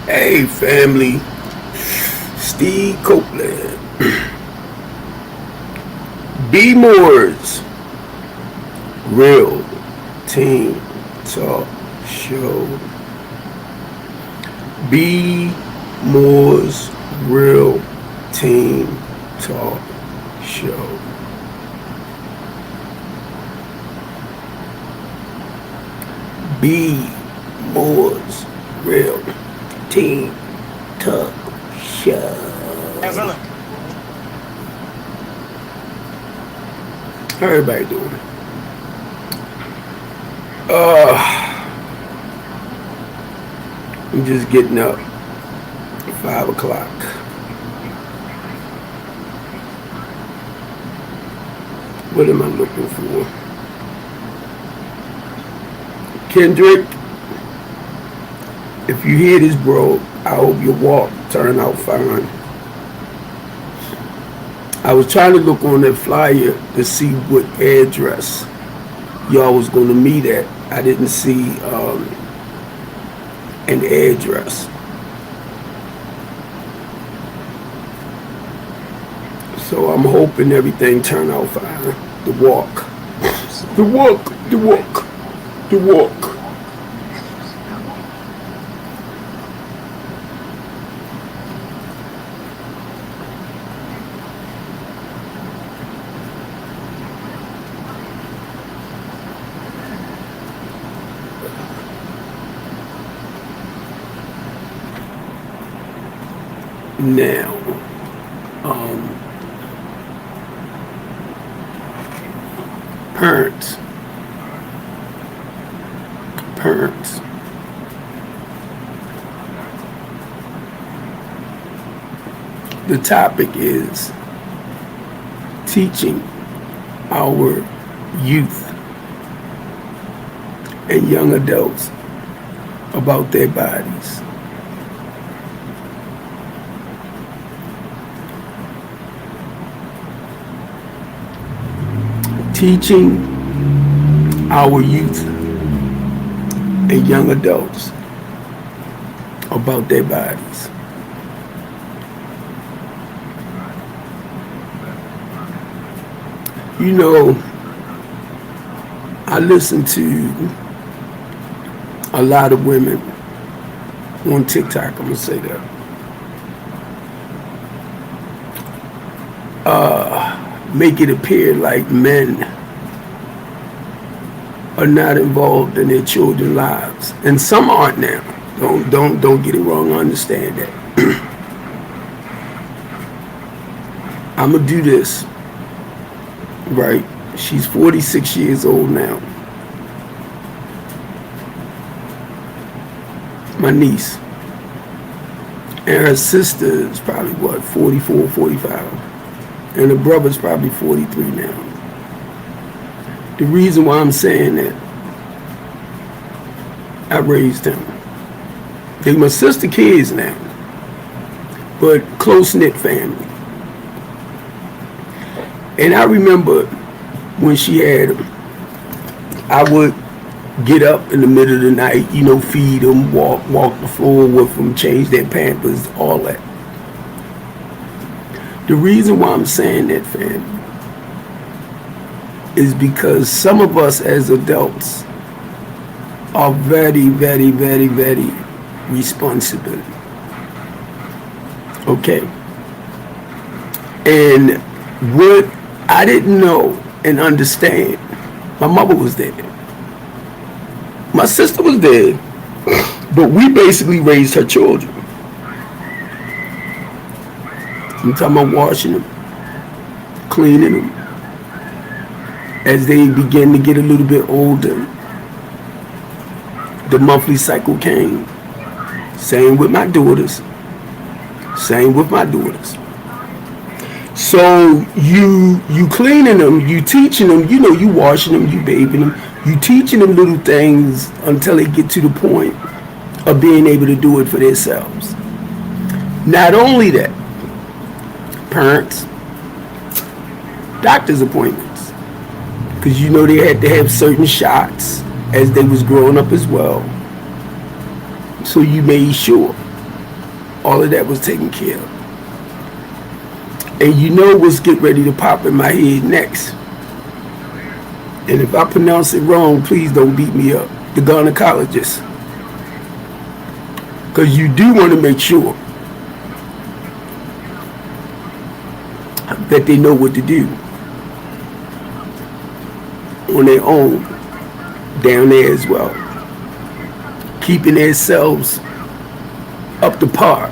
Hey, family. Steve Copeland. BMore's Real Team Talk Show. BMore's Real Team Talk Show. BMore's Real Team Talk Show. How everybody doing? I'm just getting up. 5 o'clock. What am I looking for? Kendrick, if you hear this, bro, I hope your walk turn out fine. I was trying to look on that flyer to see what address y'all was going to meet at. I didn't see an address. So I'm hoping everything turn out fine. The walk. The walk. The walk. The walk. Now, parents, the topic is teaching our youth and young adults about their bodies. Teaching our youth and young adults about their bodies. You know, I listen to a lot of women on TikTok, I'm gonna say that. Make it appear like men are not involved in their children's lives, and some aren't now. Don't get it wrong. I understand that. I'm gonna do this right. She's 46 years old now. My niece, and her sister is probably what, 44, 45. And the brother's probably 43 now. The reason why I'm saying that, I raised him. They my sister kids now, but close-knit family. And I remember when she had him, I would get up in the middle of the night, feed them, walk the floor with them, change their pampers, all that. The reason why I'm saying that, family, is because some of us as adults are very, very, very, very responsible. Okay? And what I didn't know and understand, my mother was there. My sister was there. But we basically raised her children. I'm talking about washing them, cleaning them. As they begin to get a little bit older, the monthly cycle came. Same with my daughters. So you cleaning them, you teaching them, you washing them, you bathing them, you teaching them little things until they get to the point of being able to do it for themselves. Not only that, parents, doctor's appointments, because they had to have certain shots as they was growing up as well. So you made sure All of that was taken care of. And you know what's getting ready to pop in my head next. And if I pronounce it wrong, please don't beat me up. The gynecologist. Because you do want to make sure that they know what to do on their own down there as well. Keeping themselves up to par.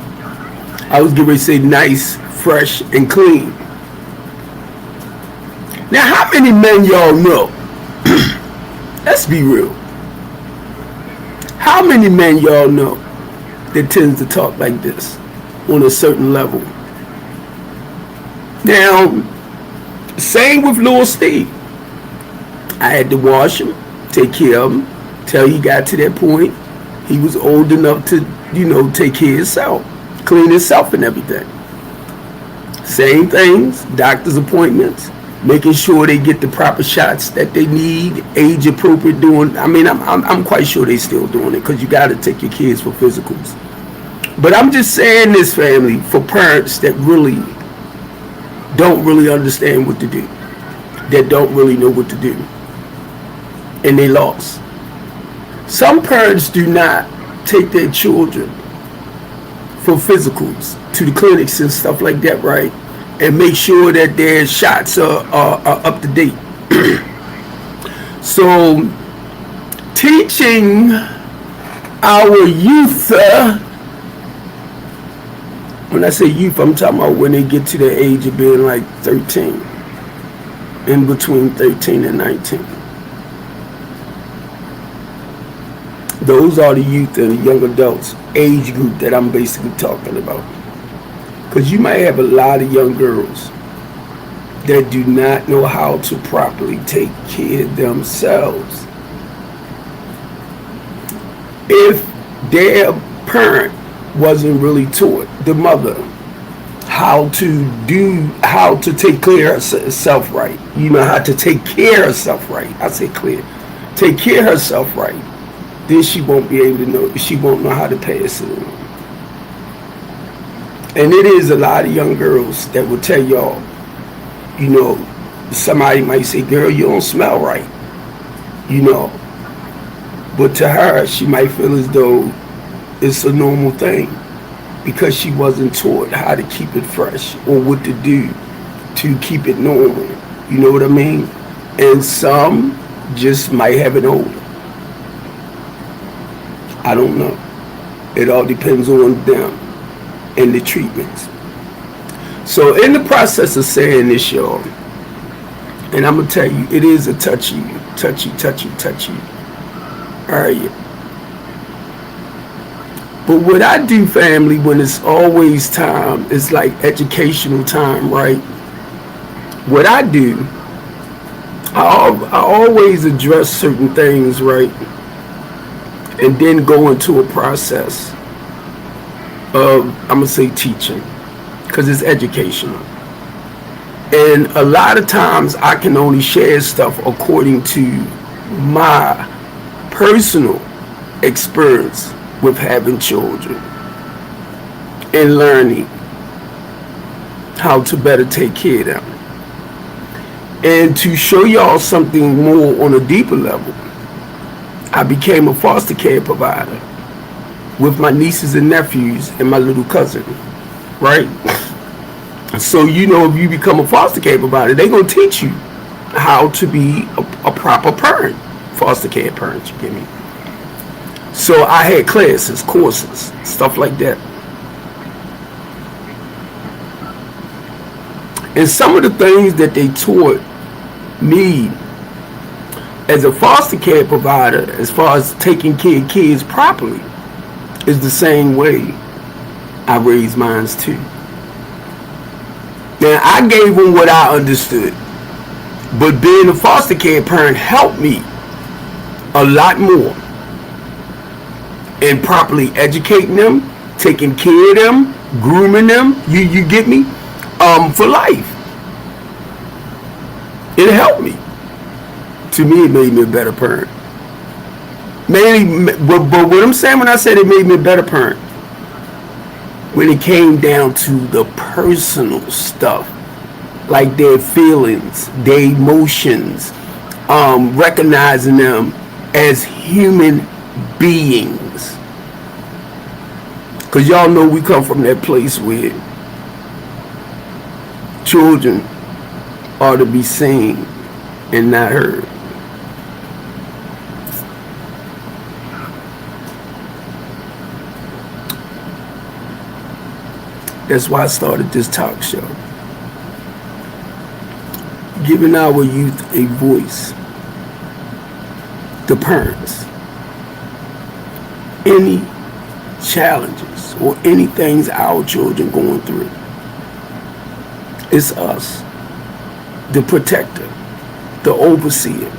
I was getting ready to say nice, fresh, and clean. Now, how many men y'all know? Let's be real. How many men y'all know that tends to talk like this on a certain level? Now, same with Lil Steve. I had to wash him, take care of him, till he got to that point. He was old enough to, take care of himself, clean himself and everything. Same things, doctor's appointments, making sure they get the proper shots that they need, age appropriate doing. I mean, I'm quite sure they still doing it because you got to take your kids for physicals. But I'm just saying this, family, for parents that really don't really understand what to do, that don't really know what to do, and they lost. Some parents do not take their children for physicals to the clinics and stuff like that, right? And make sure that their shots are up to date. So, teaching our youth, when I say youth, I'm talking about when they get to the age of being like 13, in between 13 and 19. Those are the youth and the young adults age group that I'm basically talking about. Because you might have a lot of young girls that do not know how to properly take care of themselves. If their parent wasn't really taught, the mother, how to take care of herself right. How to take care of herself right. I say clear. Take care of herself right. Then she won't be able to know, she won't know how to pass it on. And it is a lot of young girls that will tell y'all, somebody might say, girl, you don't smell right, But to her, she might feel as though it's a normal thing because she wasn't taught how to keep it fresh or what to do to keep it normal. You know what I mean? And some just might have it older. I don't know. It all depends on them and the treatments. So in the process of saying this, y'all, and I'm going to tell you, it is a touchy area. But what I do, family, when it's always time, it's like educational time, right? What I do, I always address certain things, right? And then go into a process of, I'm going to say teaching, because it's educational. And a lot of times I can only share stuff according to my personal experience with having children and learning how to better take care of them. And to show y'all something more on a deeper level, I became a foster care provider with my nieces and nephews and my little cousin, right? So, if you become a foster care provider, they're going to teach you how to be a proper parent, foster care parent, you get me? So I had classes, courses, stuff like that. And some of the things that they taught me as a foster care provider, as far as taking care of kids properly, is the same way I raised mine too. Now, I gave them what I understood, but being a foster care parent helped me a lot more in properly educating them, taking care of them, grooming them, you get me, for life. It helped me. To me, it made me a better parent. Mainly, but what I'm saying when I said it made me a better parent, when it came down to the personal stuff, like their feelings, their emotions, recognizing them as human beings. Because y'all know we come from that place where children are to be seen and not heard. That's why I started this talk show, giving our youth a voice, the parents. Any challenges or any things our children going through, it's us, the protector, the overseer,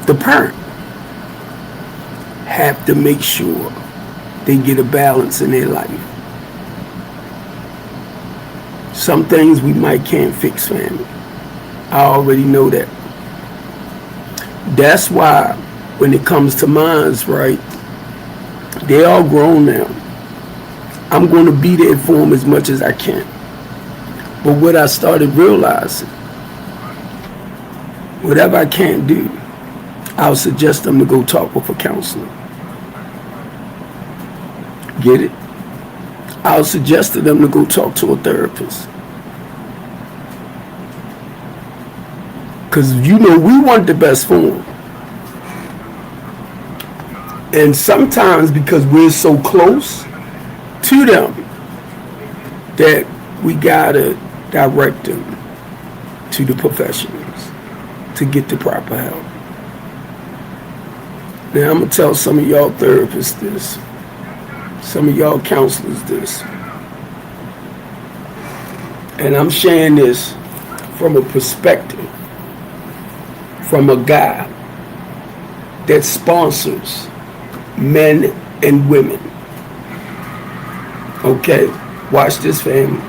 the parent, have to make sure they get a balance in their life. Some things we might can't fix, family. I already know that. That's why when it comes to minds, right, they all grown now. I'm going to be there for them as much as I can. But what I started realizing, whatever I can't do, I'll suggest them to go talk with a counselor. Get it? I'll suggest to them to go talk to a therapist. Because, you know, we want the best for them. And sometimes because we're so close to them, that we gotta direct them to the professionals to get the proper help. Now I'm gonna tell some of y'all therapists this, some of y'all counselors this, and I'm sharing this from a perspective, from a guy that sponsors men and women. Okay, watch this, family.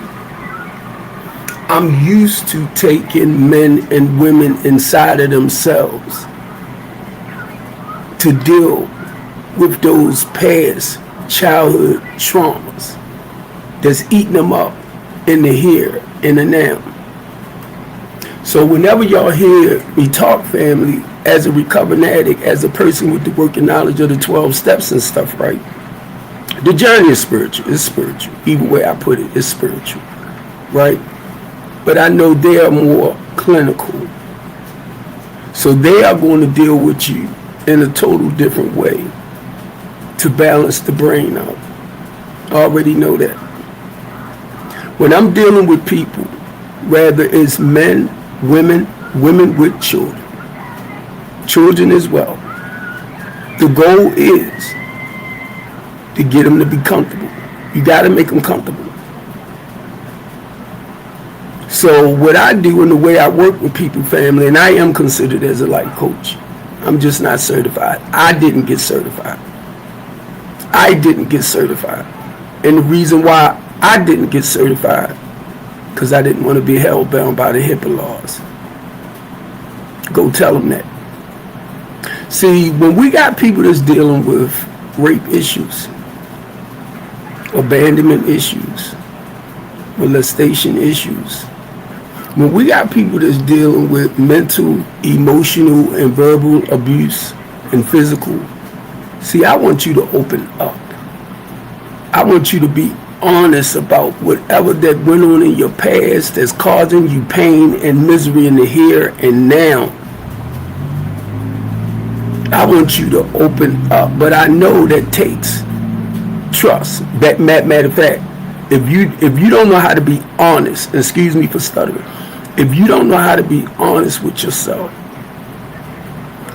I'm used to taking men and women inside of themselves to deal with those past childhood traumas that's eating them up in the here and the now. So whenever y'all hear me talk, family, as a recovering addict, as a person with the working knowledge of the 12 steps and stuff, right? The journey is spiritual. It's spiritual. Either way I put it, it's spiritual, right? But I know they are more clinical. So they are going to deal with you in a total different way to balance the brain out. I already know that. When I'm dealing with people, whether it's men, women with children as well, the goal is to get them to be comfortable. You got to make them comfortable. So what I do and the way I work with people, family, and I am considered as a life coach. I'm just not certified. I didn't get certified. And the reason why I didn't get certified, because I didn't want to be held bound by the HIPAA laws. Go tell them that. See, when we got people that's dealing with rape issues, abandonment issues, molestation issues, when we got people that's dealing with mental, emotional, and verbal abuse and physical, see, I want you to open up. I want you to be honest about whatever that went on in your past that's causing you pain and misery in the here and now. I want you to open up, but I know that takes trust. That matter of fact, if you don't know how to be honest, excuse me for stuttering, if you don't know how to be honest with yourself,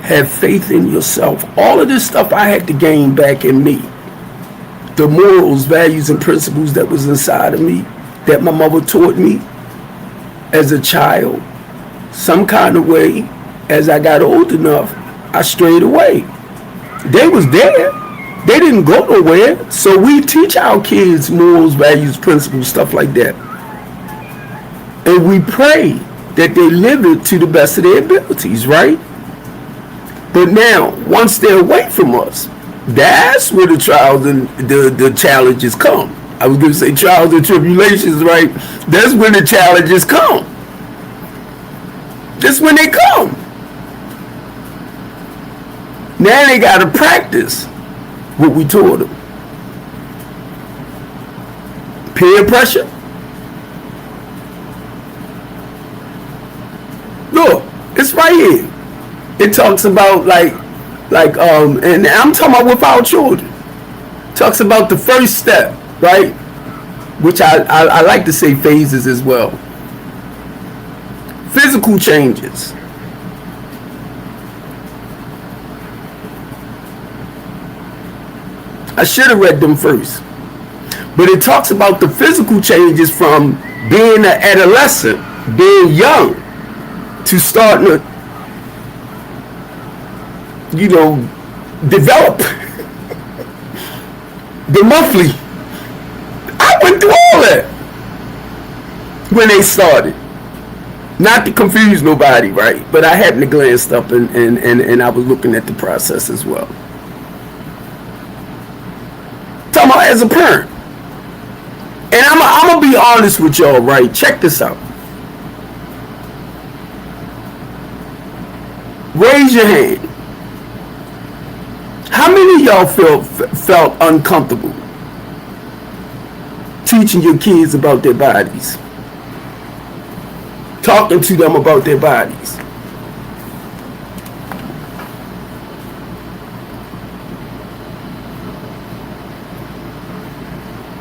have faith in yourself, all of this stuff I had to gain back in me. The morals, values, and principles that was inside of me, that my mother taught me as a child, some kind of way, as I got old enough, I strayed away. They was there. They didn't go nowhere. So we teach our kids morals, values, principles, stuff like that. And we pray that they live it to the best of their abilities, right? But now, once they're away from us, that's where the trials and the challenges come. I was going to say trials and tribulations, right? That's when the challenges come. That's when they come. Now they got to practice what we taught them. Peer pressure. Look, it's right here. It talks about and I'm talking about with our children. It talks about the first step, right? Which I like to say phases as well. Physical changes. I should have read them first. But it talks about the physical changes from being an adolescent, being young, to starting to, develop. The monthly. I went through all that when they started. Not to confuse nobody, right? But I happened to glance up and I was looking at the process as well. Talking about as a parent. And I'm going to be honest with y'all, right? Check this out. Raise your hand. How many of y'all felt uncomfortable teaching your kids about their bodies? Talking to them about their bodies?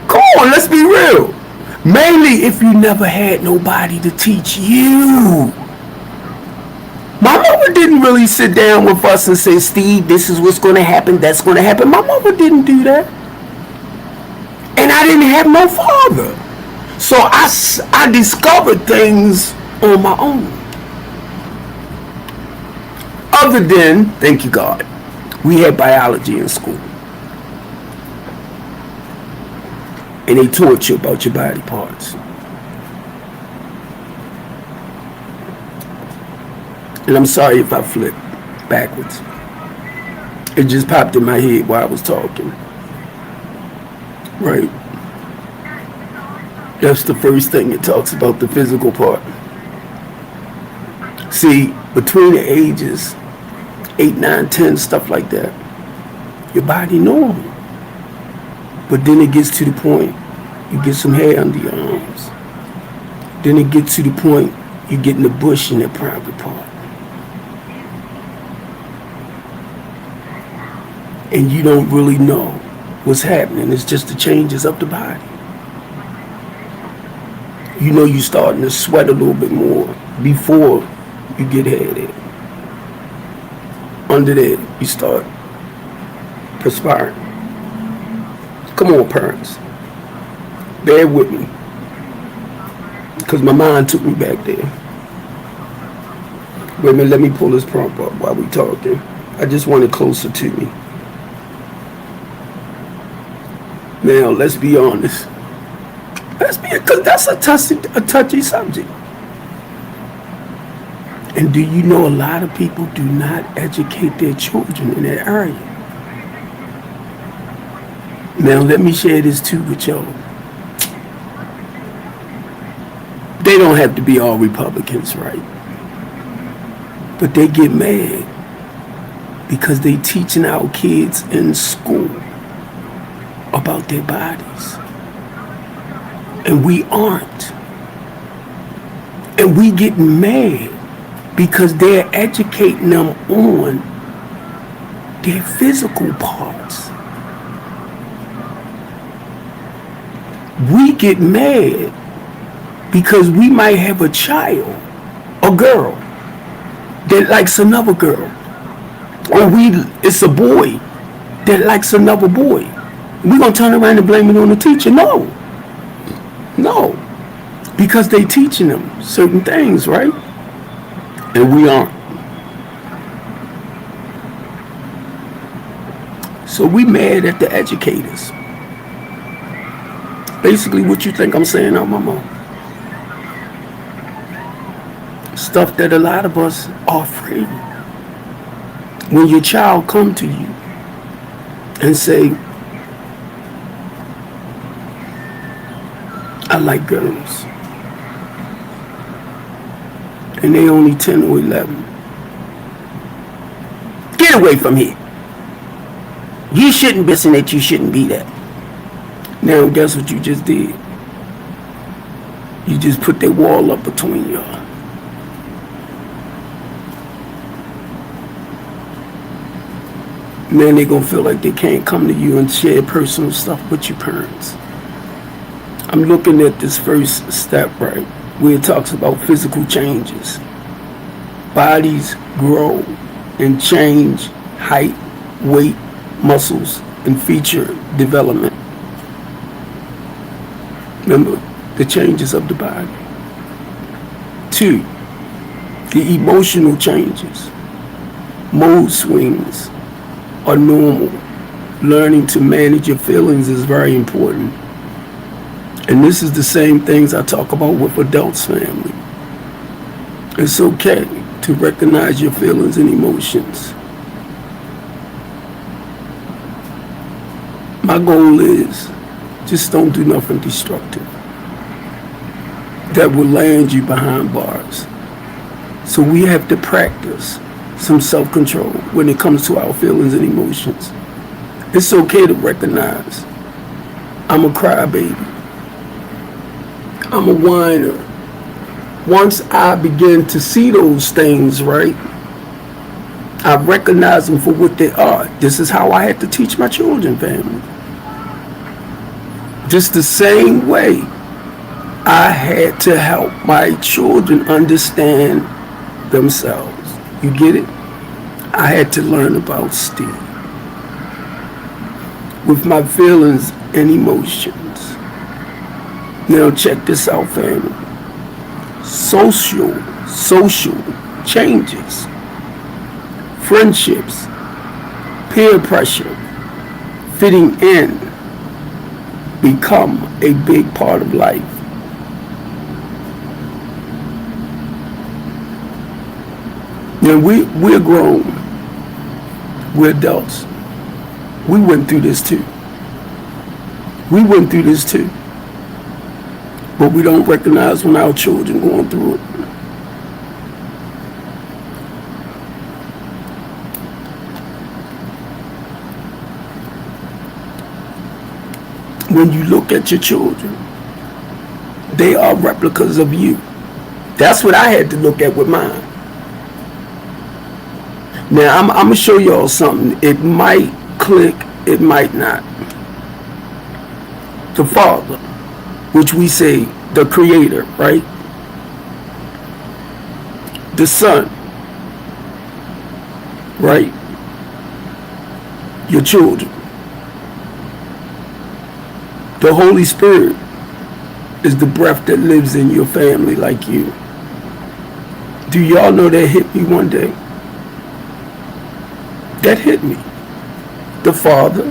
Come on, let's be real. Mainly if you never had nobody to teach you. My mother didn't really sit down with us and say, Steve, this is what's going to happen, that's going to happen. My mother didn't do that. And I didn't have no father. So I discovered things on my own. Other than, thank you God, we had biology in school. And they taught you about your body parts. And I'm sorry if I flipped backwards. It just popped in my head while I was talking. Right. That's the first thing it talks about, the physical part. See, between the ages 8, 9, 10, stuff like that, your body normal. But then it gets to the point you get some hair under your arms. Then it gets to the point you get in the bush in that private part. And you don't really know what's happening. It's just the changes of the body. You starting to sweat a little bit more before you get hair there. Under there, you start perspiring. Come on, parents. Bear with me. Because my mind took me back there. Wait a minute, let me pull this prompt up while we talking. I just want it closer to me. Now, let's be honest. Because that's a touchy subject. And do you know a lot of people do not educate their children in that area? Now, let me share this too with y'all. They don't have to be all Republicans, right? But they get mad because they teaching our kids in school about their bodies. And we aren't. And we get mad because they're educating them on their physical parts. We get mad because we might have a child, a girl, that likes another girl. Or it's a boy that likes another boy. We're going to turn around and blame it on the teacher? No. Because they teaching them certain things, right? And we aren't. So we mad at the educators. Basically what you think I'm saying out my mouth. Stuff that a lot of us are afraid. When your child come to you and say, I like girls. And they only 10 or 11. Get away from here. You shouldn't be saying that, you shouldn't be that. Now guess what you just did? You just put that wall up between y'all. Then they're going to feel like they can't come to you and share personal stuff with your parents. I'm looking at this first step, right, where it talks about physical changes. Bodies grow and change, height, weight, muscles, and feature development. Remember, the changes of the body. 2, the emotional changes. Mood swings are normal. Learning to manage your feelings is very important. And this is the same things I talk about with adults, family. It's okay to recognize your feelings and emotions. My goal is just don't do nothing destructive that will land you behind bars. So we have to practice some self-control when it comes to our feelings and emotions. It's okay to recognize I'm a crybaby. I'm a whiner. Once I begin to see those things, right, I recognize them for what they are. This is how I had to teach my children, family. Just the same way I had to help my children understand themselves. You get it? I had to learn about Steve with my feelings and emotions. Now check this out, family. Social changes, friendships, peer pressure, fitting in become a big part of life. Now we're grown. We're adults. We went through this too. But we don't recognize when our children going through it. When you look at your children, they are replicas of you. That's what I had to look at with mine. Now, I'm going to show y'all something. It might click, it might not. The Father, which we say the Creator, right? The Son, right? Your children. The Holy Spirit is the breath that lives in your family like you. Do y'all know that hit me one day? That hit me. The Father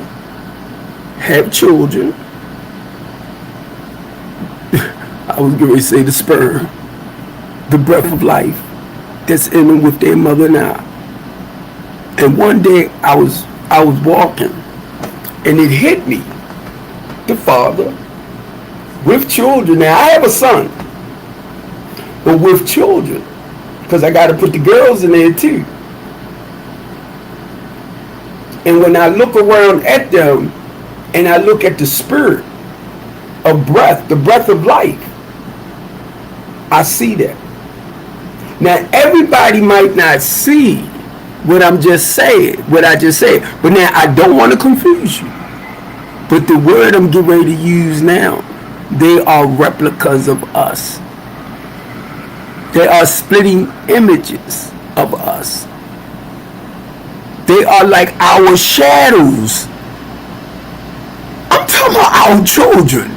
have children. I was going to say the sperm, the breath of life that's in them with their mother now. And one day I was walking and it hit me. The Father with children. Now I have a son, but with children, because I got to put the girls in there too. And when I look around at them and I look at the spirit of breath, the breath of life, I see that. Now everybody might not see what I just said, but now I don't want to confuse you. But the word I'm getting ready to use now, they are replicas of us. They are splitting images of us. They are like our shadows. I'm talking about our children.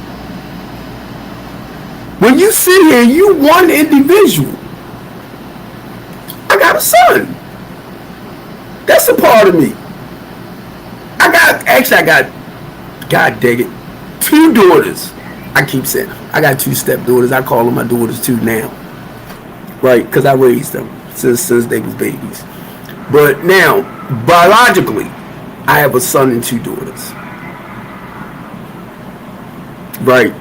When you sit here, you one individual. I got a son. That's a part of me. I got, God dang it, 2 daughters. I keep saying, I got 2 stepdaughters. I call them my daughters too now. Right? Because I raised them since they was babies. But now, biologically, I have a son and 2 daughters. Right?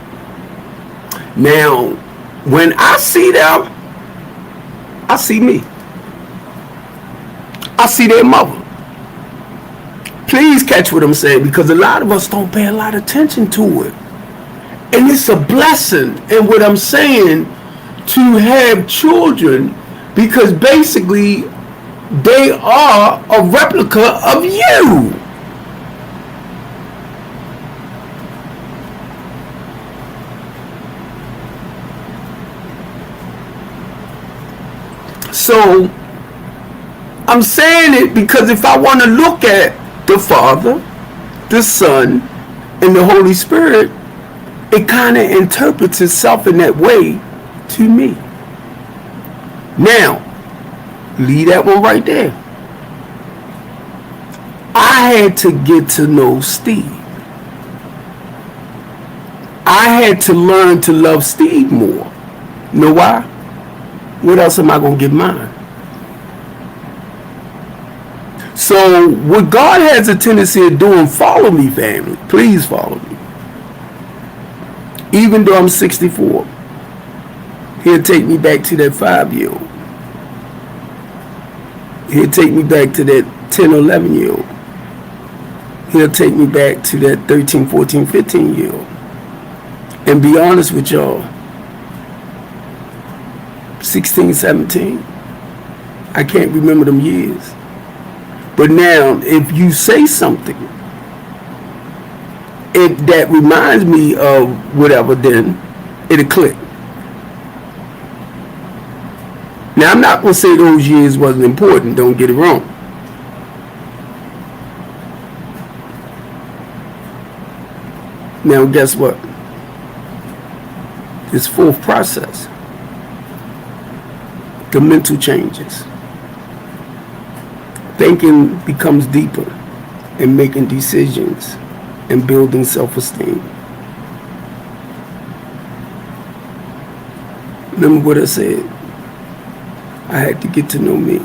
Now, when I see them, I see me. I see their mother. Please catch what I'm saying, because a lot of us don't pay a lot of attention to it. And it's a blessing. And what I'm saying, to have children, because basically they are a replica of you. So I'm saying it because if I want to look at the Father, the Son, and the Holy Spirit, it kind of interprets itself in that way to me. Now, leave that one right there. I had to get to know Steve. I had to learn to love Steve more. You know why? What else am I going to give mine? So what God has a tendency of doing, follow me, family. Please follow me. Even though I'm 64, he'll take me back to that 5-year-old. He'll take me back to that 10 or 11-year-old. He'll take me back to that 13, 14, 15-year-old. And be honest with y'all, 16, 17, I can't remember them years. But now, if you say something that reminds me of whatever, then it'll click. Now, I'm not going to say those years wasn't important. Don't get it wrong. Now, guess what? This fourth process, the mental changes. Thinking becomes deeper, and making decisions and building self-esteem. Remember what I said? I had to get to know me.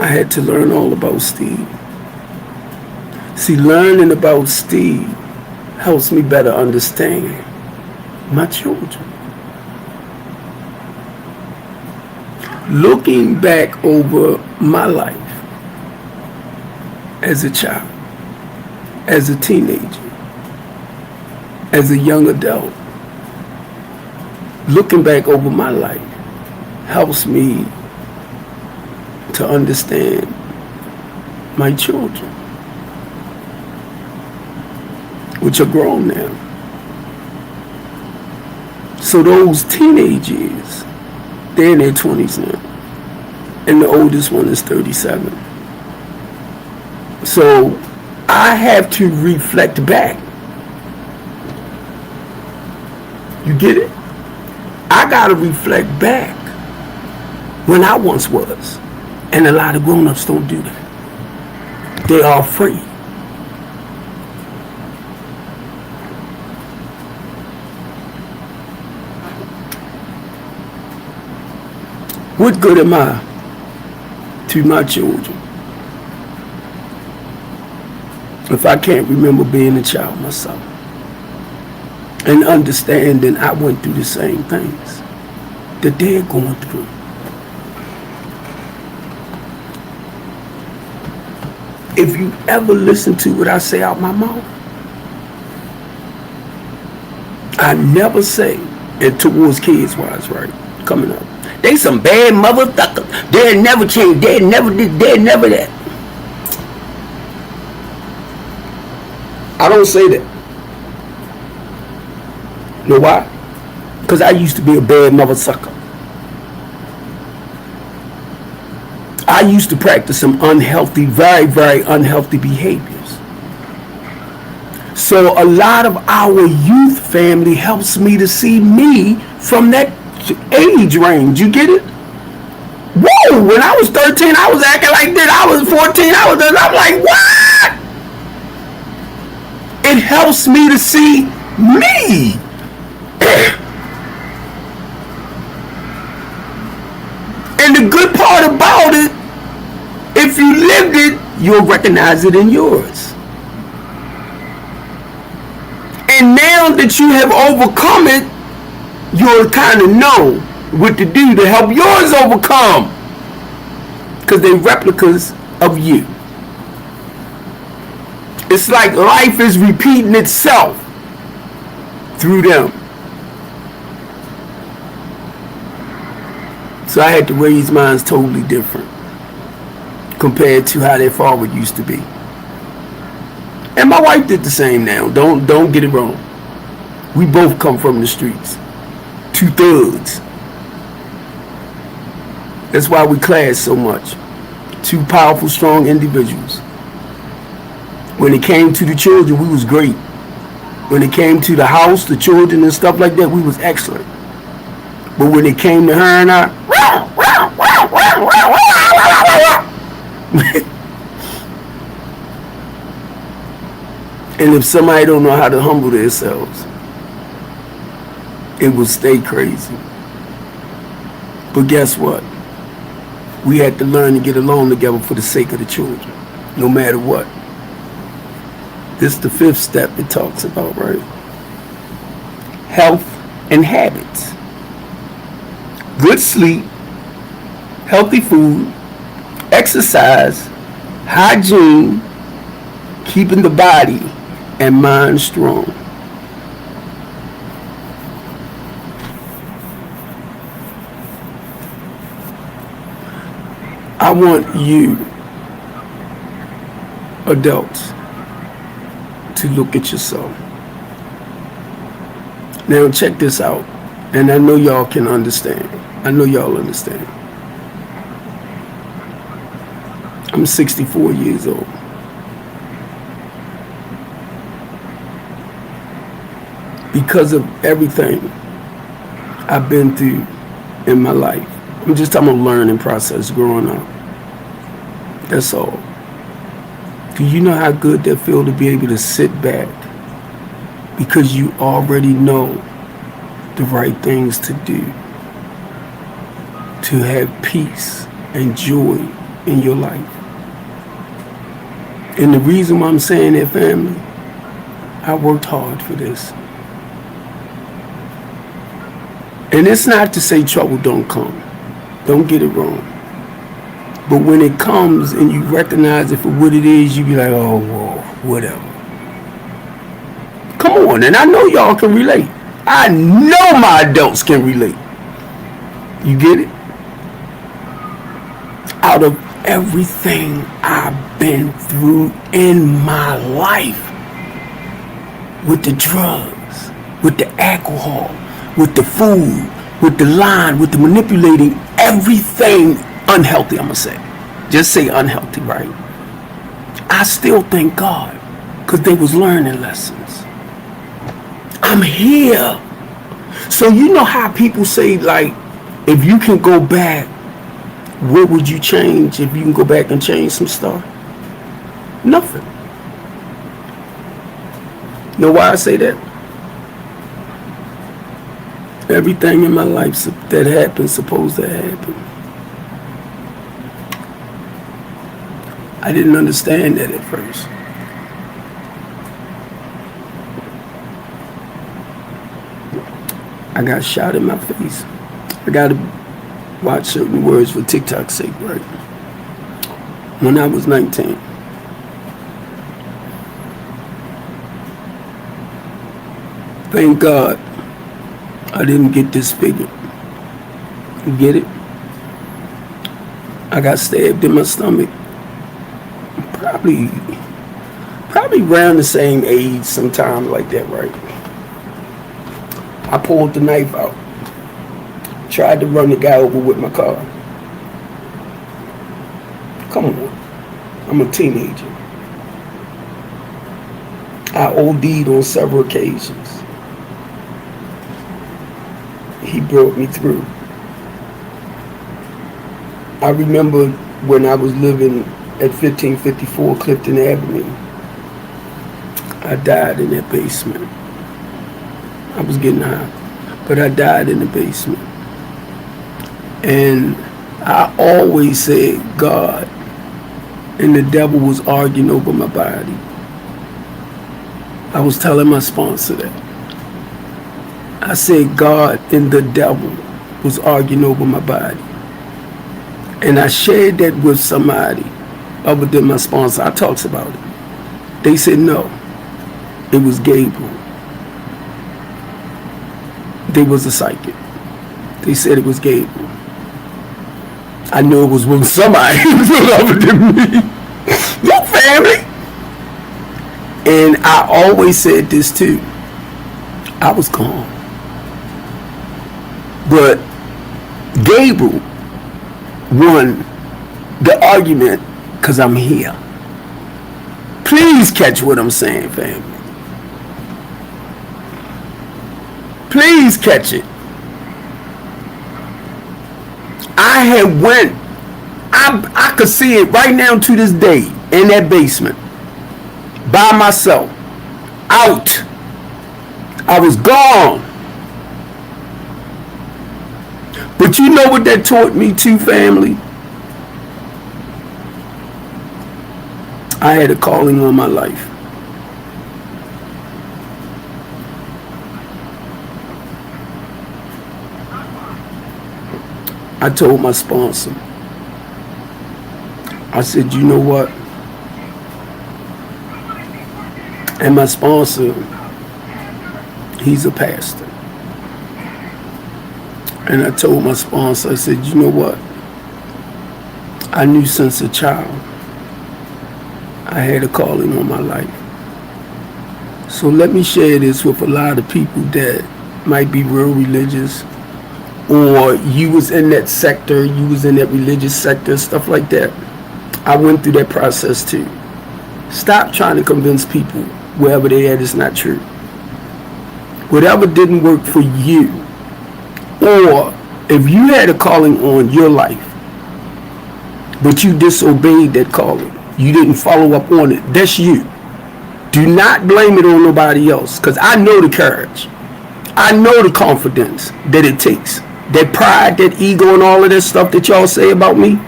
I had to learn all about Steve. See, learning about Steve helps me better understand my children. Looking back over my life as a child, as a teenager, as a young adult, looking back over my life helps me to understand my children, which are grown now. So those teenage years, they're in their 20s now. And the oldest one is 37. So I have to reflect back. You get it? I got to reflect back when I once was. And a lot of grown-ups don't do that. They are afraid. What good am I to my children if I can't remember being a child myself and understanding I went through the same things that they're going through? If you ever listen to what I say out my mouth, I never say, and towards kids wise, right, coming up, they some bad motherfuckers. They'll never change. They'll never that. I don't say that. You know why? Because I used to be a bad motherfucker. I used to practice some unhealthy, very, very unhealthy behaviors. So a lot of our youth family helps me to see me from that age range. You get it? Whoa, when I was 13, I was acting like that. I was 14, I'm like, what? It helps me to see me. And the good part about it, if you lived it, you'll recognize it in yours. And now now that you have overcome it, you'll kind of know what to do to help yours overcome. Because they're replicas of you. It's like life is repeating itself through them. So I had to raise mine totally different compared to how their father used to be. And my wife did the same now. Don't get it wrong. We both come from the streets. Two thugs. That's why we clash so much. Two powerful, strong individuals. When it came to the children, we was great. When it came to the house, the children and stuff like that, we was excellent. But when it came to her and I, and if somebody don't know how to humble themselves, it will stay crazy. But guess what? We had to learn to get along together for the sake of the children, no matter what. This is the fifth step it talks about, right? Health and habits. Good sleep, healthy food, exercise, hygiene, keeping the body and mind strong. I want you, adults, to look at yourself. Now check this out, and I know y'all can understand. I know y'all understand. I'm 64 years old. Because of everything I've been through in my life. I'm just talking about learning process growing up. That's all. Do you know how good that feels to be able to sit back because you already know the right things to do, to have peace and joy in your life? And the reason why I'm saying that, family, I worked hard for this. And it's not to say trouble don't come. Don't get it wrong. But when it comes and you recognize it for what it is, you be like, oh, whoa, whatever. Come on, and I know y'all can relate. I know my adults can relate. You get it? Out of everything I've been through in my life, with the drugs, with the alcohol, with the food, with the lying, with the manipulating, everything unhealthy, I'm going to say. Just say unhealthy, right? I still thank God because they was learning lessons. I'm here. So you know how people say, like, if you can go back, what would you change if you can go back and change some stuff? Nothing. You know why I say that? Everything in my life that happened supposed to happen. I didn't understand that at first. I got shot in my face. I got to watch certain words for TikTok's sake, right? When I was 19. Thank God I didn't get disfigured. You get it? I got stabbed in my stomach. Probably around the same age, sometime like that, right? I pulled the knife out. Tried to run the guy over with my car. Come on. I'm a teenager. I OD'd on several occasions. He brought me through. I remember when I was living at 1554 Clifton Avenue. I died in that basement. I was getting high, but I died in the basement. And I always said God and the devil was arguing over my body. I was telling my sponsor that. I said God and the devil was arguing over my body. And I shared that with somebody other than my sponsor. I talks about it. They said no, it was Gabriel. They was a psychic. They said it was Gabriel. I knew it was with somebody other than me. Look, family. And I always said this too. I was calm. But Gabriel won the argument because I'm here. Please catch what I'm saying, family. Please catch it. I had went, I could see it right now to this day in that basement by myself, out. I was gone. But you know what that taught me too, family? I had a calling on my life. I told my sponsor, I said, you know what? And my sponsor, he's a pastor. And I told my sponsor, I said, you know what? I knew since a child I had a calling on my life. So let me share this with a lot of people that might be real religious, or you was in that sector, you was in that religious sector, stuff like that. I went through that process too. Stop trying to convince people wherever they at is not true. Whatever didn't work for you, or if you had a calling on your life, but you disobeyed that calling, you didn't follow up on it, that's you. Do not blame it on nobody else, because I know the courage. I know the confidence that it takes. That pride, that ego, and all of that stuff that y'all say about me.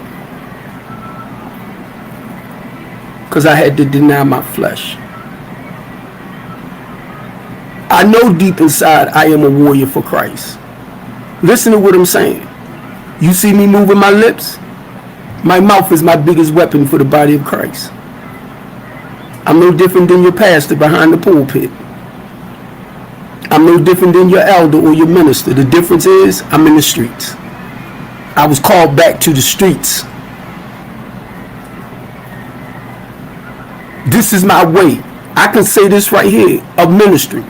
Because I had to deny my flesh. I know deep inside I am a warrior for Christ. Listen to what I'm saying. You see me moving my lips? My mouth is my biggest weapon for the body of Christ. I'm no different than your pastor behind the pulpit. I'm no different than your elder or your minister. The difference is I'm in the streets. I was called back to the streets. This is my way. I can say this right here, of ministry.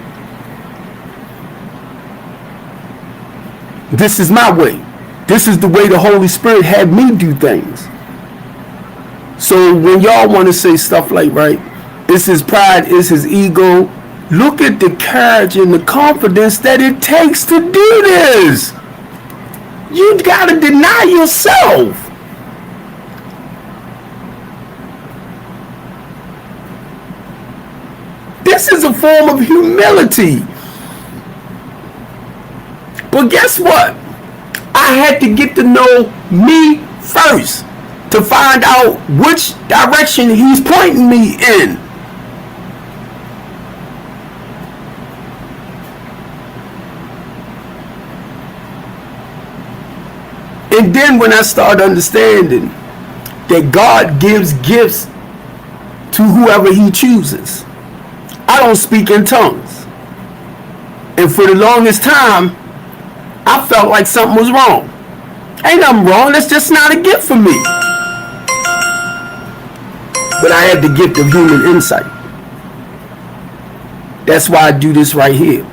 This is my way. This is the way the Holy Spirit had me do things. So when y'all want to say stuff like, right, it's his pride, it's his ego, look at the courage and the confidence that it takes to do this. You gotta deny yourself. This is a form of humility. But guess what? I had to get to know me first to find out which direction he's pointing me in. And then when I started understanding that God gives gifts to whoever he chooses, I don't speak in tongues. And for the longest time, I felt like something was wrong. Ain't nothing wrong, that's just not a gift for me. But I had the gift of human insight. That's why I do this right here.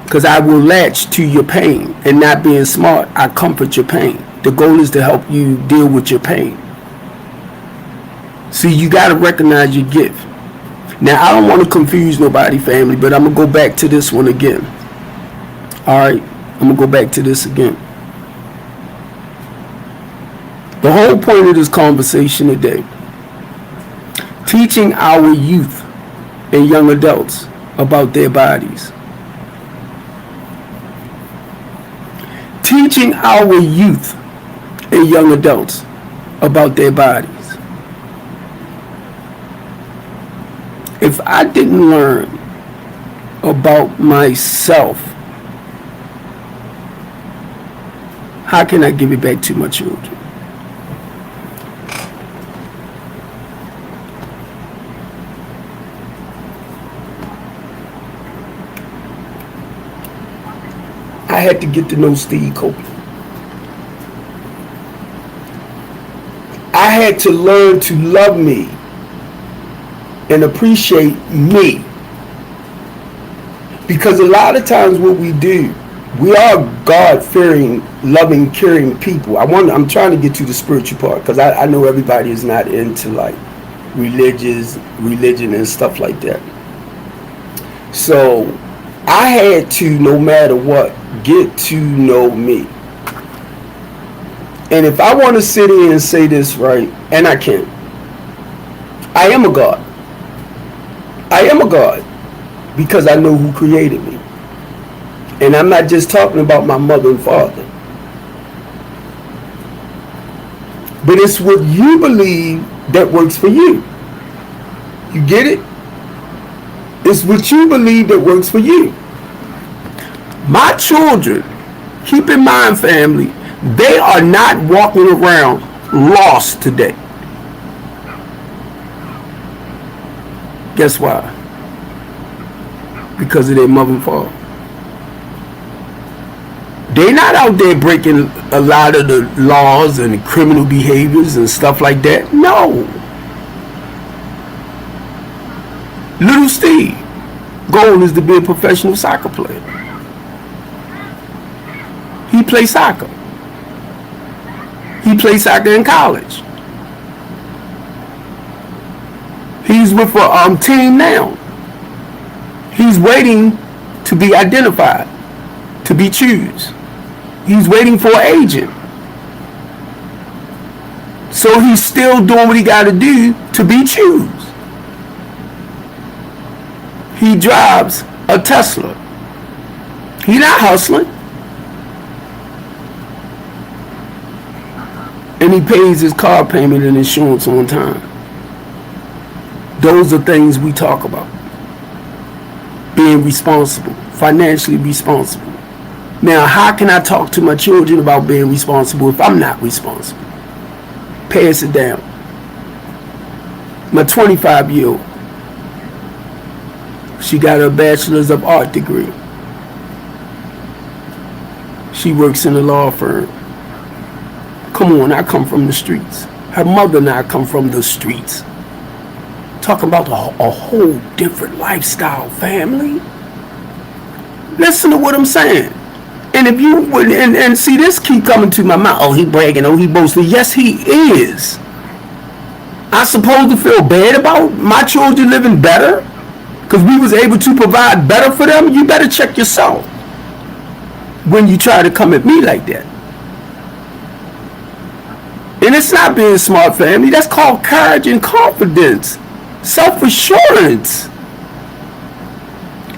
Because I will latch to your pain, and not being smart, I comfort your pain. The goal is to help you deal with your pain. See, you got to recognize your gift. Now, I don't want to confuse nobody, family, but I'm going to go back to this one again. All right? I'm going to go back to this again. The whole point of this conversation today, teaching our youth and young adults about their bodies. Teaching our youth and young adults about their bodies. If I didn't learn about myself How can I give it back to my children? I had to get to know Steve Copeland. I had to learn to love me and appreciate me. Because a lot of times what we do, we are God-fearing, loving, caring people. I'm trying to get to the spiritual part, because I know everybody is not into like religion and stuff like that. So I had to, no matter what, get to know me. And if I want to sit here and say this right, and I can, I am a God. I am a God because I know who created me. And I'm not just talking about my mother and father. But it's what you believe that works for you. You get it? It's what you believe that works for you. My children, keep in mind, family, they are not walking around lost today. Guess why? Because of their mother and father. They're not out there breaking a lot of the laws and criminal behaviors and stuff like that. No. Little Steve, goal is to be a professional soccer player. He plays soccer. He plays soccer in college. He's with a team now. He's waiting to be identified, to be chosen. He's waiting for an agent. So he's still doing what he got to do to be chosen. He drives a Tesla. He's not hustling. And he pays his car payment and insurance on time. Those are things we talk about. Being responsible, financially responsible. Now, how can I talk to my children about being responsible if I'm not responsible? Pass it down. My 25-year-old, she got her Bachelor's of Art degree. She works in a law firm. Come on, I come from the streets. Her mother and I come from the streets. Talking about a whole different lifestyle, family. Listen to what I'm saying. And if you would, and see this keep coming to my mind. Oh, he bragging. Oh, he boasting. Yes, he is. I supposed to feel bad about my children living better because we was able to provide better for them. You better check yourself when you try to come at me like that. And it's not being smart, family. That's called courage and confidence. Self-assurance.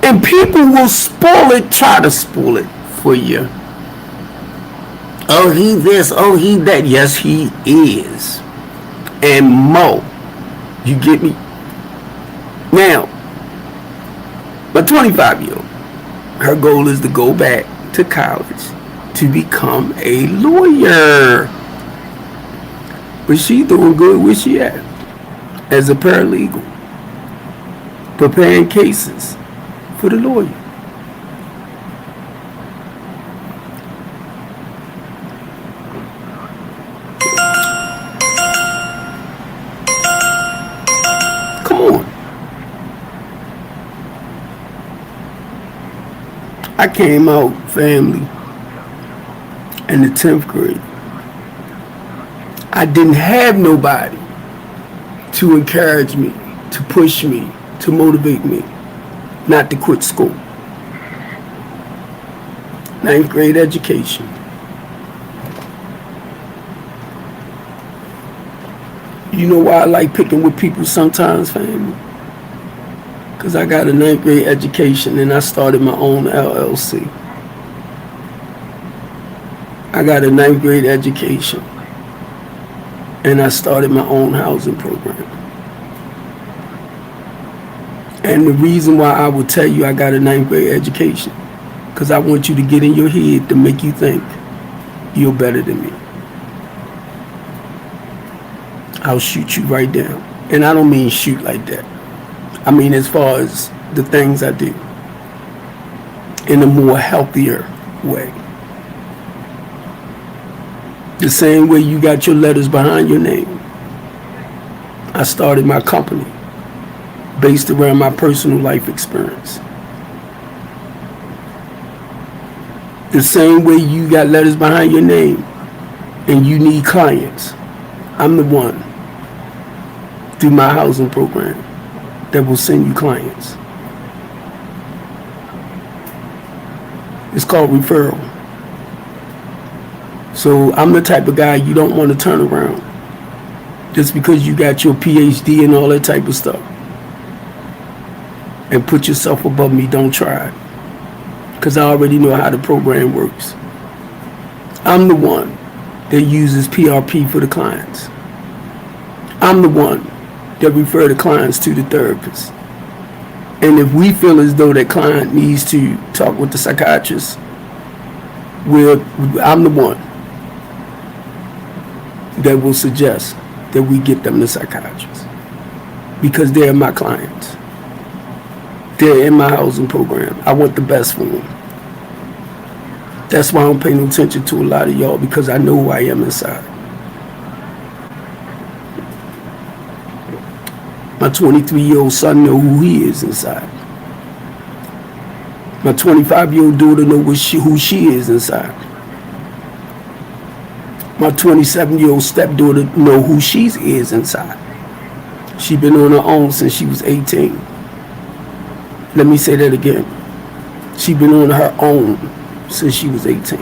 And people will spoil it, try to spoil it for you. Oh, he this, oh, he that. Yes, he is. And more. You get me? Now, my 25-year-old, her goal is to go back to college to become a lawyer. But she doing good where she at? As a paralegal. Preparing cases for the lawyer. Come on. I came out, family, in the 10th grade. I didn't have nobody to encourage me, to push me, to motivate me not to quit school. 9th grade education. You know why I like picking with people sometimes, family? Because I got a 9th grade education and I started my own LLC. I got a 9th grade education and I started my own housing program. And the reason why I will tell you I got a 9th grade education, because I want you to get in your head to make you think. you're better than me. I'll shoot you right down. And I don't mean shoot like that. I mean as far as the things I do in a more healthier way. The same way you got your letters behind your name. I started my company based around my personal life experience. The same way you got letters behind your name and you need clients, I'm the one through my housing program that will send you clients. It's called referral. So I'm the type of guy you don't want to turn around just because you got your PhD and all that type of stuff and put yourself above me. Don't try it, because I already know how the program works. I'm the one that uses PRP for the clients. I'm the one that refer the clients to the therapist. And if we feel as though that client needs to talk with the psychiatrist, I'm the one that will suggest that we get them to psychiatrists, because they're my clients. They're in my housing program. I want the best for them. That's why I don't pay no attention to a lot of y'all, because I know who I am inside. My 23-year-old son knows who he is inside. My 25-year-old daughter knows who she is inside. My 27-year-old stepdaughter knows who she is inside. She's been on her own since she was 18. Let me say that again. She's been on her own since she was 18.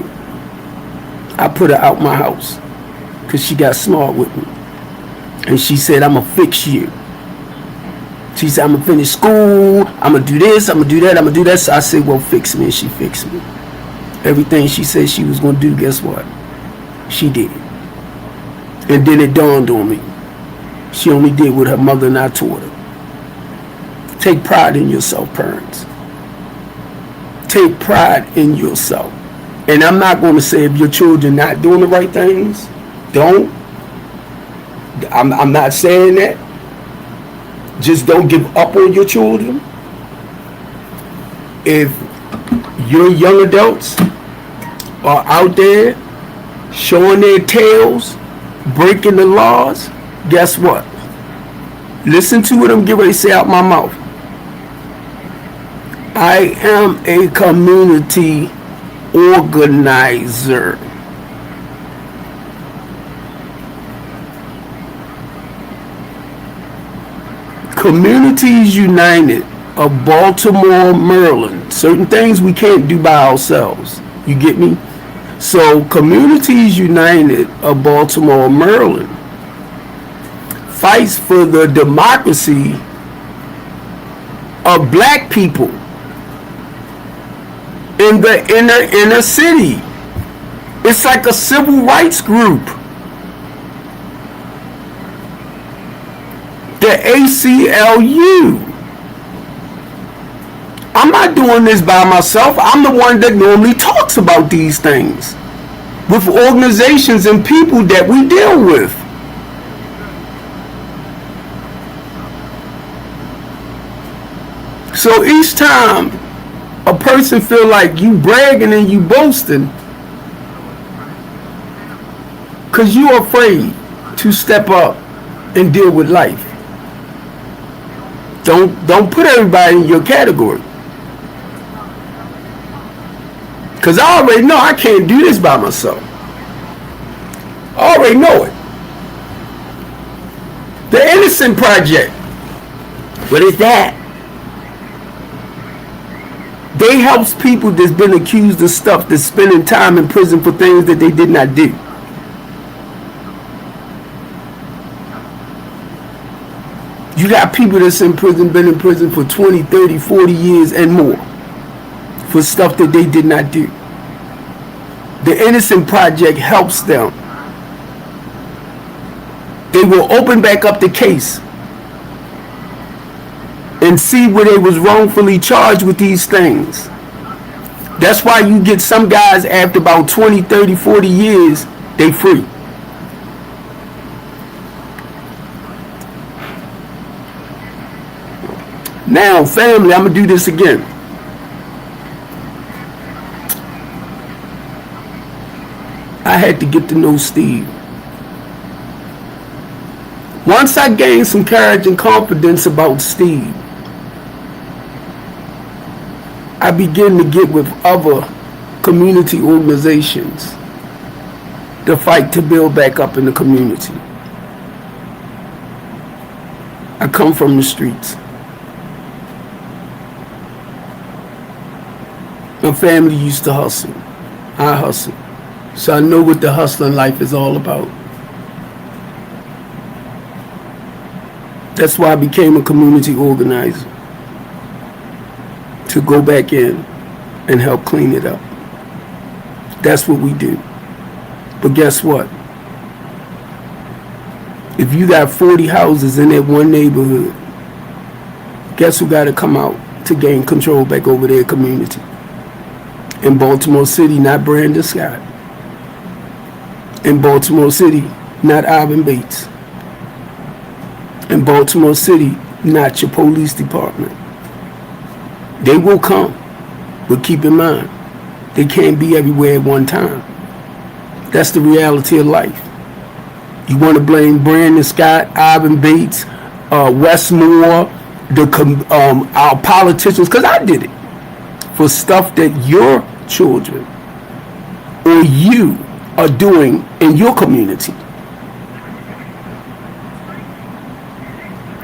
I put her out my house because she got smart with me. And she said, I'm going to fix you. She said, I'm going to finish school. I'm going to do this. I'm going to do that. I'm going to do that. So I said, well, fix me. And she fixed me. Everything she said she was going to do, guess what? She did. And then it dawned on me. She only did what her mother and I taught her. Take pride in yourself, parents. Take pride in yourself. And I'm not going to say if your children not doing the right things, don't. I'm not saying that. Just don't give up on your children. If your young adults are out there showing their tails, breaking the laws, guess what? Listen to what I'm getting ready to say out my mouth. I am a community organizer. Communities United of Baltimore, Maryland. Certain things we can't do by ourselves. You get me? So Communities United of Baltimore, Maryland fights for the democracy of black people in the inner city. It's like a civil rights group. The ACLU. I'm not doing this by myself. I'm the one that normally talks about these things with organizations and people that we deal with. So each time a person feel like you bragging and you boasting because you're afraid to step up and deal with life. Don't put everybody in your category. Because I already know I can't do this by myself. I already know it. The Innocent Project. What is that? They helps people that's been accused of stuff, that's spending time in prison for things that they did not do. You got people that's in prison, been in prison for 20, 30, 40 years and more for stuff that they did not do. The Innocent Project helps them. They will open back up the case and see where they was wrongfully charged with these things. That's why you get some guys after about 20, 30, 40 years, they free. Now, family, I'm going to do this again. I had to get to know Steve. Once I gained some courage and confidence about Steve, I began to get with other community organizations to fight to build back up in the community. I come from the streets. My family used to hustle. I hustle. So I know what the hustling life is all about. That's why I became a community organizer. To go back in and help clean it up. That's what we do. But guess what? If you got 40 houses in that one neighborhood, guess who got to come out to gain control back over their community? In Baltimore City, not Brandon Scott. In Baltimore City, not Ivan Bates. In Baltimore City, not your police department. They will come, but keep in mind, they can't be everywhere at one time. That's the reality of life. You want to blame Brandon Scott, Ivan Bates, Westmore, our politicians, because I did it, for stuff that your children or you are doing in your community.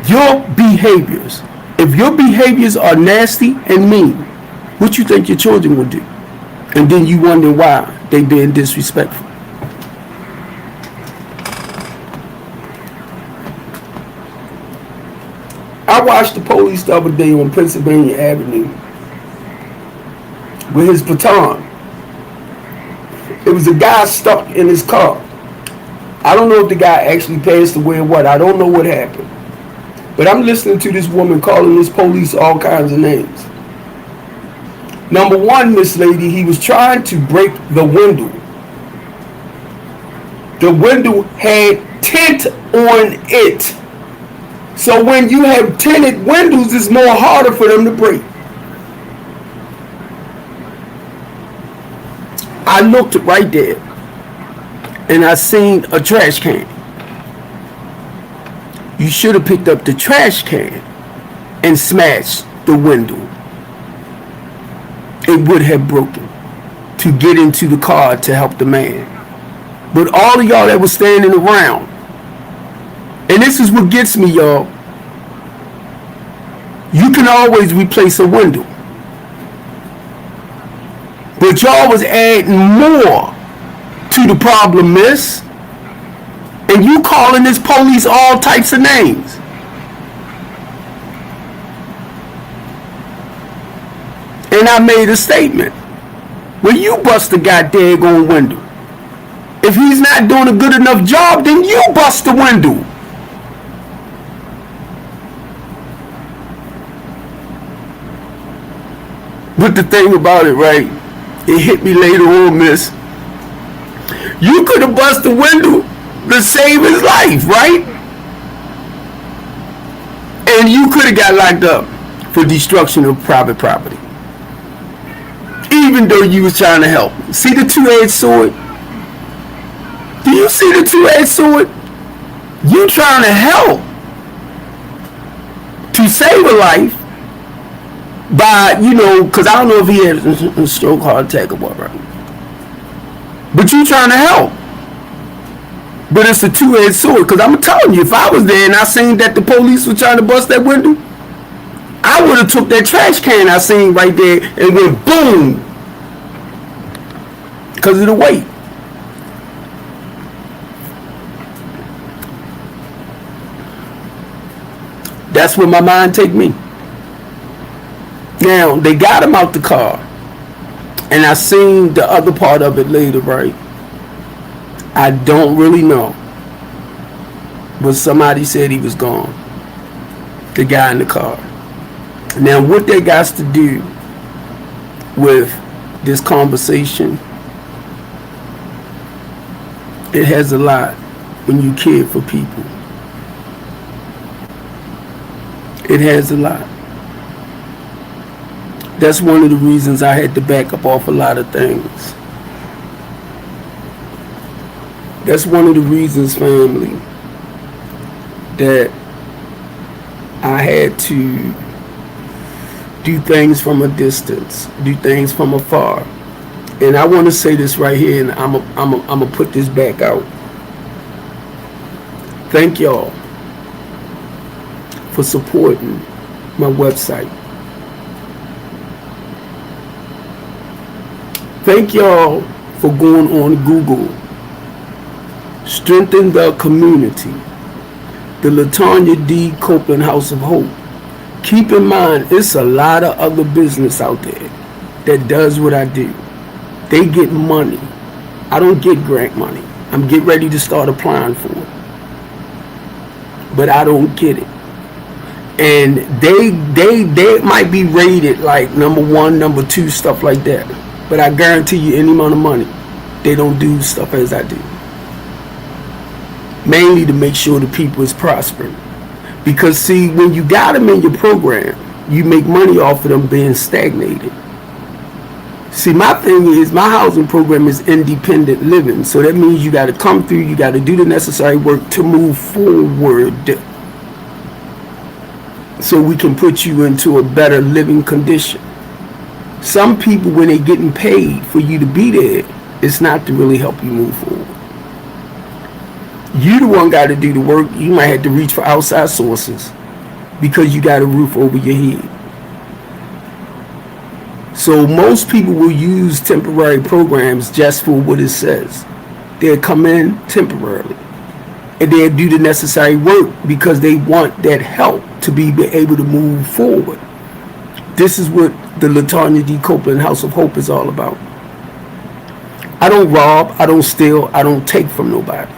Your behaviors. If your behaviors are nasty and mean, what you think your children will do? And then you wonder why they being disrespectful. I watched the police the other day on Pennsylvania Avenue with his baton. It was a guy stuck in his car. I don't know if the guy actually passed away or what. I don't know what happened. But I'm listening to this woman calling this police all kinds of names. Number one, Miss Lady, he was trying to break the window. The window had tint on it. So when you have tinted windows, it's more harder for them to break. I looked right there and I seen a trash can. You should have picked up the trash can and smashed the window. It would have broken to get into the car to help the man. But all of y'all that was standing around, and this is what gets me, y'all, you can always replace a window. But y'all was adding more to the problem, miss. And you calling this police all types of names. And I made a statement. Well, you bust the goddamn window. If he's not doing a good enough job, then you bust the window. But the thing about it, right, it hit me later on, miss. You could have bust the window to save his life, right? And you could have got locked up for destruction of private property. Even though you was trying to help. See the two-edged sword? Do you see the two-edged sword? You trying to help to save a life by, because I don't know if he had a stroke, heart attack, or what, right? But you trying to help. But it's a two-edged sword, because I'm telling you, if I was there and I seen that the police were trying to bust that window, I would have took that trash can I seen right there and went boom. Because of the weight. That's where my mind take me. Now, they got him out the car. And I seen the other part of it later, right? I don't really know. But somebody said he was gone. The guy in the car. Now, what they got to do with this conversation. It has a lot when you care for people. It has a lot. That's one of the reasons I had to back up off a lot of things. That's one of the reasons, family, that I had to do things from a distance, do things from afar. And I want to say this right here, and I'm gonna put this back out. Thank y'all for supporting my website. Thank y'all for going on Google. Strengthen the community. The LaTanya D. Copeland House of Hope. Keep in mind, it's a lot of other business out there that does what I do. They get money. I don't get grant money. I'm getting ready to start applying for it. But I don't get it. And they might be rated like number 1, number 2, stuff like that. But I guarantee you any amount of money, they don't do stuff as I do. Mainly to make sure the people is prospering. Because see, when you got them in your program, you make money off of them being stagnated. See, my thing is, my housing program is independent living. So that means you got to come through, you got to do the necessary work to move forward. So we can put you into a better living condition. Some people, when they're getting paid for you to be there, it's not to really help you move forward. You the one got to do the work. You might have to reach for outside sources because you got a roof over your head. So most people will use temporary programs just for what it says. They'll come in temporarily and they'll do the necessary work because they want that help to be able to move forward. This is what the LaTanya D. Copeland House of Hope is all about. I don't rob, I don't steal, I don't take from nobody.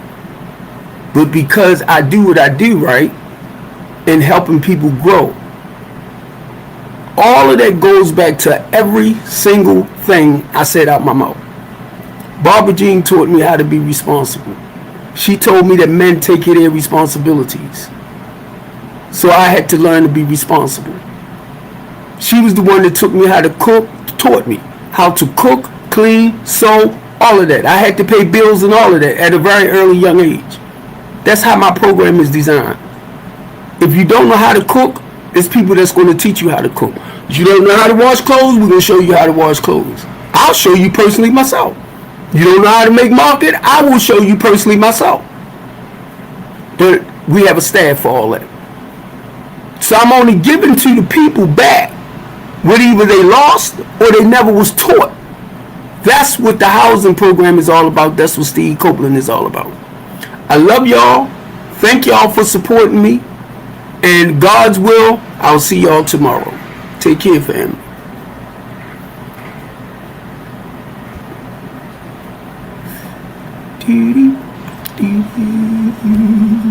But because I do what I do, right, in helping people grow, all of that goes back to every single thing I said out my mouth. Barbara Jean taught me how to be responsible. She told me that men take care of their responsibilities. So I had to learn to be responsible. She was the one that took me how to cook, taught me how to cook, clean, sew, all of that. I had to pay bills and all of that at a very early young age. That's how my program is designed. If you don't know how to cook, it's people that's going to teach you how to cook. If you don't know how to wash clothes, we're going to show you how to wash clothes. I'll show you personally myself. You don't know how to make market, I will show you personally myself. But we have a staff for all that. So I'm only giving to the people back what either they lost or they never was taught. That's what the housing program is all about. That's what Steve Copeland is all about. I love y'all. Thank y'all for supporting me. And God's will, I'll see y'all tomorrow. Take care, family. Dee-dee, dee-dee.